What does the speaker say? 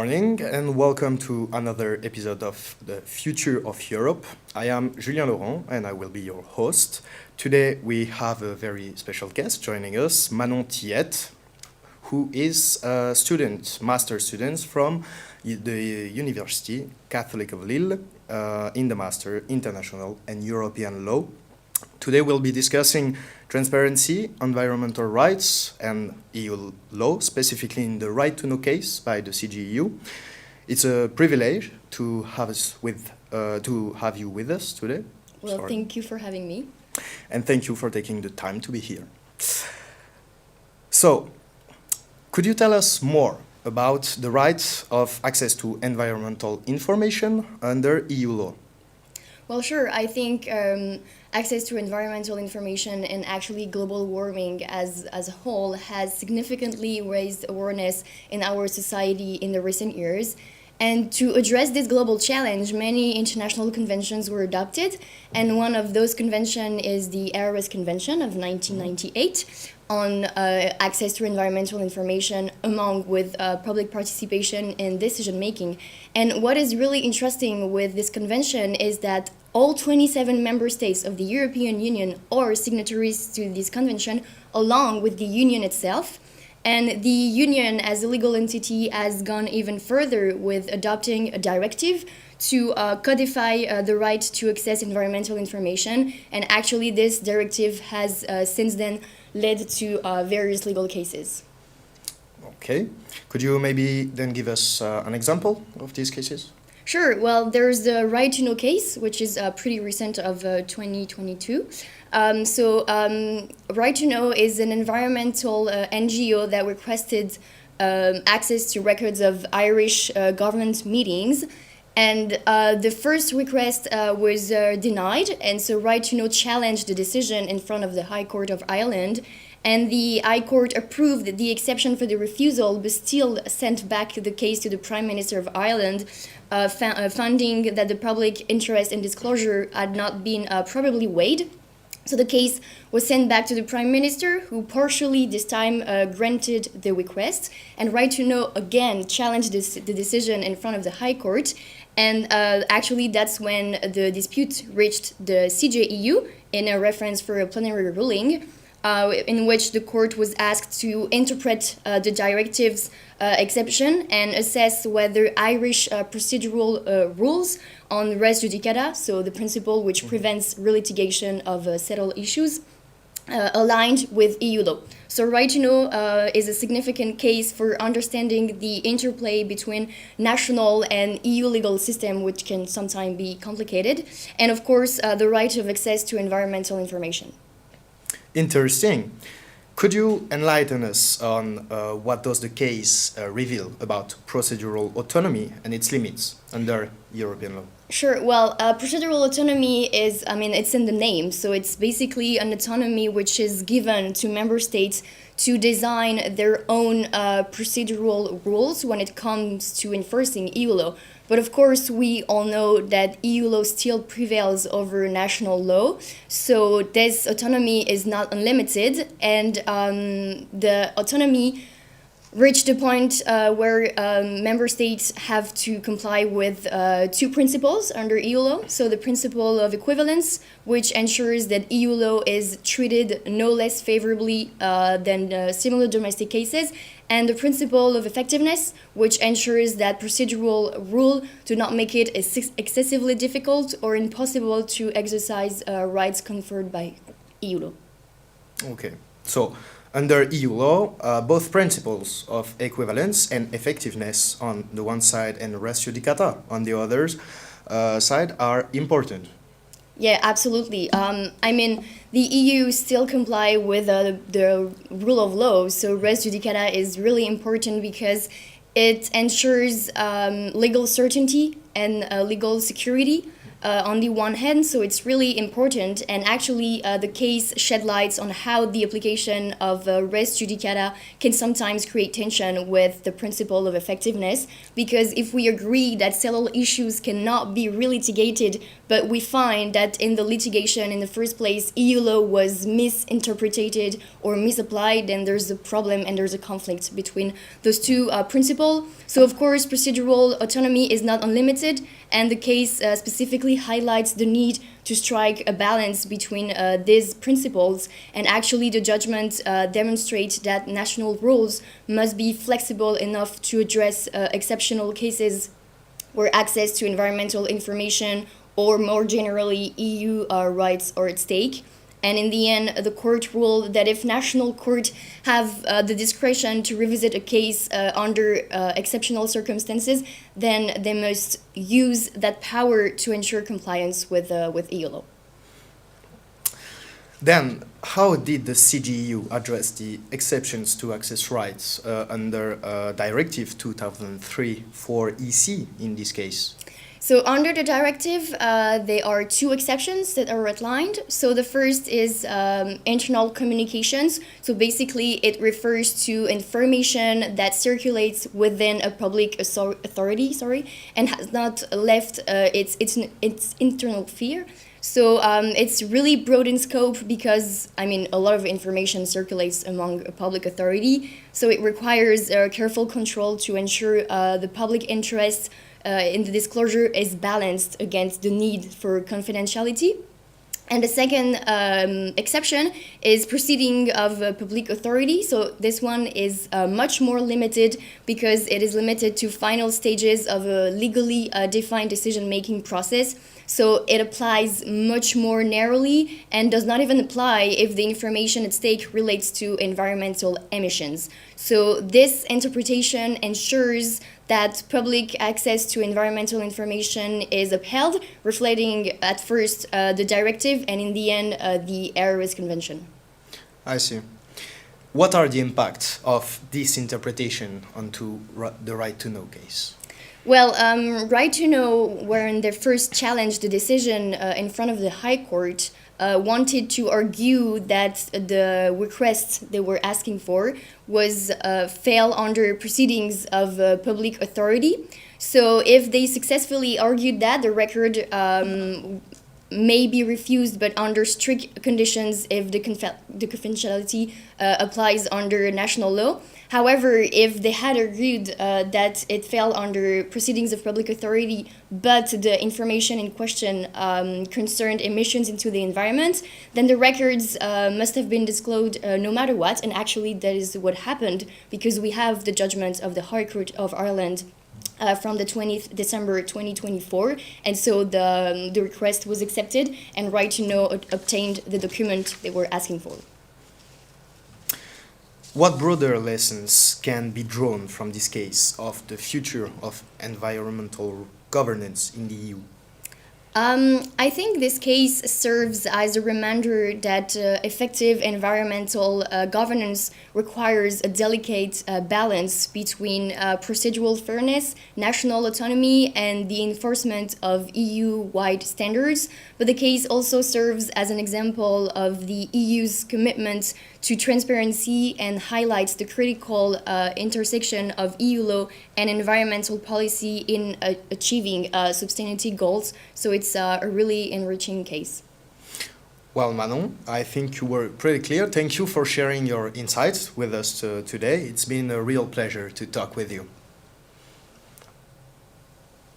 morning and welcome to another episode of The Future of Europe. I am Julien Laurent and I will be your host. Today we have a very special guest joining us, Manon Tille, who is a master student from the University Catholic of Lille in the Master International and European Law. Today we'll be discussing transparency, environmental rights, and EU law, specifically in the right to know case by the CJEU. It's a privilege to have you with us today. Well, thank you for having me. And thank you for taking the time to be here. So, could you tell us more about the rights of access to environmental information under EU law? Well, sure. I think access to environmental information and actually global warming as a whole has significantly raised awareness in our society in the recent years. And to address this global challenge, many international conventions were adopted, and one of those conventions is the Aarhus Convention of 1998 on access to environmental information along with public participation in decision-making. And what is really interesting with this convention is that all 27 member states of the European Union are signatories to this convention along with the Union itself. And the Union as a legal entity has gone even further with adopting a directive to codify the right to access environmental information. And actually this directive has since then led to various legal cases. Okay. Could you maybe then give us an example of these cases? Sure. Well, there's the right to know case, which is pretty recent of 2022. Right to Know is an environmental NGO that requested access to records of Irish government meetings. And the first request was denied. And so Right to Know challenged the decision in front of the High Court of Ireland. And the High Court approved the exception for the refusal, but still sent back the case to the Prime Minister of Ireland, finding that the public interest in disclosure had not been probably weighed. So the case was sent back to the Prime Minister, who partially this time granted the request. And Right to Know again challenged the decision in front of the High Court. And actually that's when the dispute reached the CJEU in a reference for a plenary ruling, in which the court was asked to interpret the directive's exception and assess whether Irish procedural rules on res judicata, so the principle which prevents relitigation of settled issues, aligned with EU law. So Right to Know is a significant case for understanding the interplay between national and EU legal system, which can sometimes be complicated, and of course the right of access to environmental information. Interesting. Could you enlighten us on what does the case reveal about procedural autonomy and its limits under European law? Sure. Well, procedural autonomy is, it's in the name. So it's basically an autonomy which is given to member states to design their own procedural rules when it comes to enforcing EU law. But of course, we all know that EU law still prevails over national law. So this autonomy is not unlimited, and the autonomy reached a point where member states have to comply with two principles under EU law. So the principle of equivalence, which ensures that EU law is treated no less favorably than similar domestic cases, and the principle of effectiveness, which ensures that procedural rules do not make it excessively difficult or impossible to exercise rights conferred by EU law. Okay, so under EU law, both principles of equivalence and effectiveness on the one side and res judicata on the other side are important. Yeah, absolutely. The EU still comply with the rule of law, so res judicata is really important because it ensures legal certainty and legal security on the one hand, so it's really important. And actually, the case shed lights on how the application of res judicata can sometimes create tension with the principle of effectiveness. Because if we agree that several issues cannot be litigated, but we find that in the litigation in the first place, EU law was misinterpreted or misapplied, then there's a problem and there's a conflict between those two principles. So, of course, procedural autonomy is not unlimited, and the case specifically highlights the need to strike a balance between these principles. And actually, the judgment demonstrates that national rules must be flexible enough to address exceptional cases where access to environmental information or more generally EU rights are at stake. And in the end, the court ruled that if national courts have the discretion to revisit a case under exceptional circumstances, then they must use that power to ensure compliance with EU law. Then, how did the CJEU address the exceptions to access rights under Directive 2003/4/EC in this case? So under the directive, there are two exceptions that are outlined. So the first is internal communications. So basically, it refers to information that circulates within a public authority, and has not left its internal sphere. So it's really broad in scope because, I mean, a lot of information circulates among a public authority. So it requires careful control to ensure the public interest in the disclosure is balanced against the need for confidentiality. And the second exception is proceeding of a public authority. So this one is much more limited because it is limited to final stages of a legally defined decision-making process. So it applies much more narrowly and does not even apply if the information at stake relates to environmental emissions. So this interpretation ensures that public access to environmental information is upheld, reflecting at first the directive and in the end the Air Risk Convention. I see. What are the impacts of this interpretation onto the right to know case? Well, Right to Know, when they first challenged the decision in front of the High Court, wanted to argue that the request they were asking for was fell under proceedings of a public authority. So if they successfully argued that, the record may be refused, but under strict conditions if the confidentiality applies under national law. However, if they had argued that it fell under proceedings of public authority, but the information in question concerned emissions into the environment, then the records must have been disclosed no matter what. And actually, that is what happened because we have the judgment of the High Court of Ireland from the 20th December 2024, and so the request was accepted, and Right to Know obtained the document they were asking for. What broader lessons can be drawn from this case of the future of environmental governance in the EU? I think this case serves as a reminder that effective environmental governance requires a delicate balance between procedural fairness, national autonomy, and the enforcement of EU-wide standards. But the case also serves as an example of the EU's commitment to transparency and highlights the critical intersection of EU law and environmental policy in achieving sustainability goals. So it's a really enriching case. Well, Manon, I think you were pretty clear. Thank you for sharing your insights with us today. It's been a real pleasure to talk with you.